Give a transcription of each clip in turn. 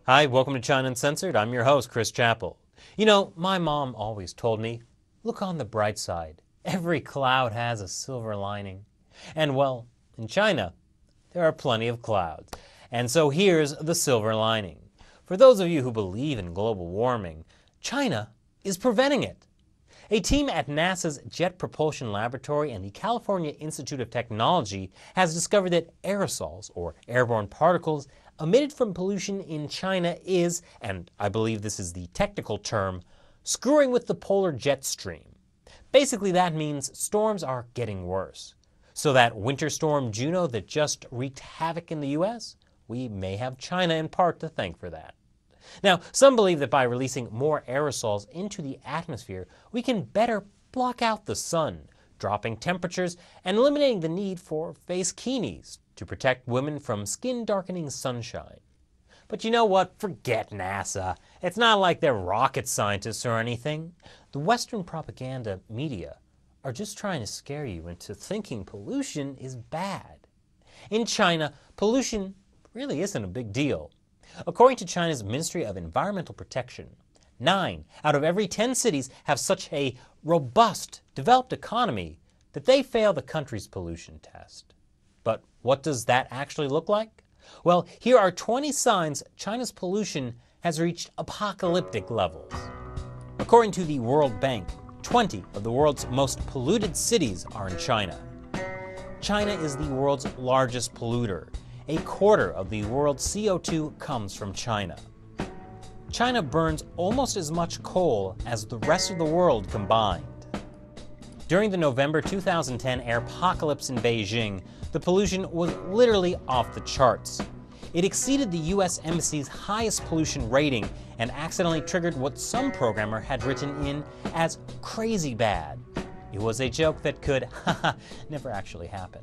Hi, welcome to China Uncensored. I'm your host, Chris Chappell. You know, my mom always told me, look on the bright side. Every cloud has a silver lining. And well, in China, there are plenty of clouds. And so here's the silver lining. For those of you who believe in global warming, China is preventing it. A team at NASA's Jet Propulsion Laboratory and the California Institute of Technology has discovered that aerosols, or airborne particles, emitted from pollution in China is, and I believe this is the technical term, screwing with the polar jet stream. Basically that means storms are getting worse. So that winter storm Juno that just wreaked havoc in the US, we may have China in part to thank for that. Now, some believe that by releasing more aerosols into the atmosphere, we can better block out the sun, dropping temperatures and eliminating the need for face bikinis to protect women from skin-darkening sunshine. But you know what? Forget NASA. It's not like they're rocket scientists or anything. The Western propaganda media are just trying to scare you into thinking pollution is bad. In China, pollution really isn't a big deal. According to China's Ministry of Environmental Protection, 9 out of every 10 cities have such a robust, developed economy that they fail the country's pollution test. But what does that actually look like? Well, here are 20 signs China's pollution has reached apocalyptic levels. According to the World Bank, 20 of the world's most polluted cities are in China. China is the world's largest polluter. A quarter of the world's CO2 comes from China. China burns almost as much coal as the rest of the world combined. During the November 2010 airpocalypse in Beijing, the pollution was literally off the charts. It exceeded the US Embassy's highest pollution rating and accidentally triggered what some programmer had written in as crazy bad. It was a joke that could, never actually happen.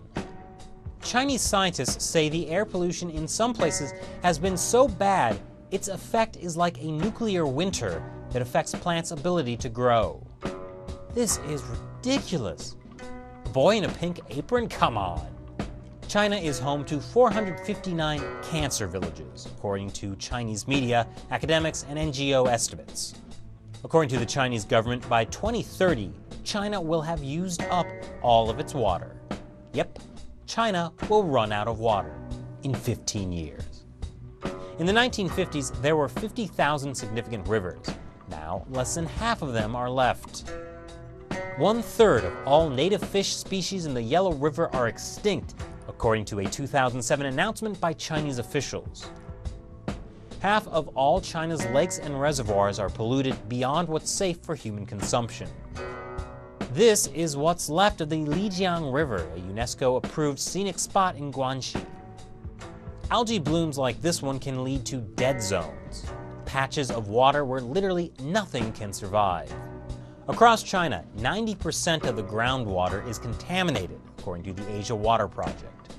Chinese scientists say the air pollution in some places has been so bad its effect is like a nuclear winter that affects plants' ability to grow. This is ridiculous. A boy in a pink apron? Come on. China is home to 459 cancer villages, according to Chinese media, academics, and NGO estimates. According to the Chinese government, by 2030, China will have used up all of its water. Yep, China will run out of water in 15 years. In the 1950s, there were 50,000 significant rivers. Now, less than half of them are left. 1/3 of all native fish species in the Yellow River are extinct, according to a 2007 announcement by Chinese officials. Half of all China's lakes and reservoirs are polluted beyond what's safe for human consumption. This is what's left of the Lijiang River, a UNESCO-approved scenic spot in Guangxi. Algae blooms like this one can lead to dead zones, patches of water where literally nothing can survive. Across China, 90% of the groundwater is contaminated, according to the Asia Water Project.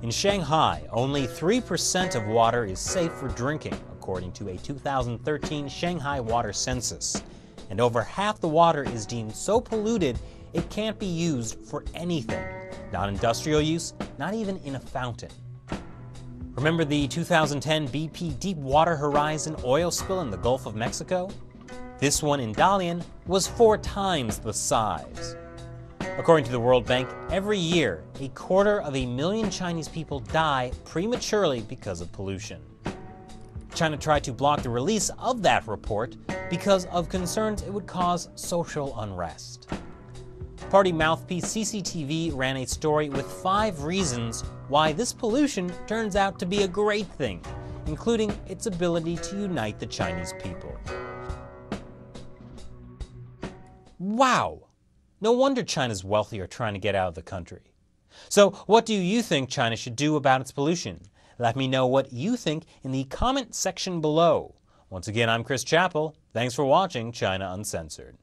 In Shanghai, only 3% of water is safe for drinking, according to a 2013 Shanghai water census. And over half the water is deemed so polluted it can't be used for anything. Not industrial use, not even in a fountain. Remember the 2010 BP Deepwater Horizon oil spill in the Gulf of Mexico? This one in Dalian was 4 times the size. According to the World Bank, every year, 250,000 Chinese people die prematurely because of pollution. China tried to block the release of that report because of concerns it would cause social unrest. Party mouthpiece CCTV ran a story with 5 reasons why this pollution turns out to be a great thing, including its ability to unite the Chinese people. Wow! No wonder China's wealthy are trying to get out of the country. So what do you think China should do about its pollution? Let me know what you think in the comment section below. Once again, I'm Chris Chappell. Thanks for watching China Uncensored.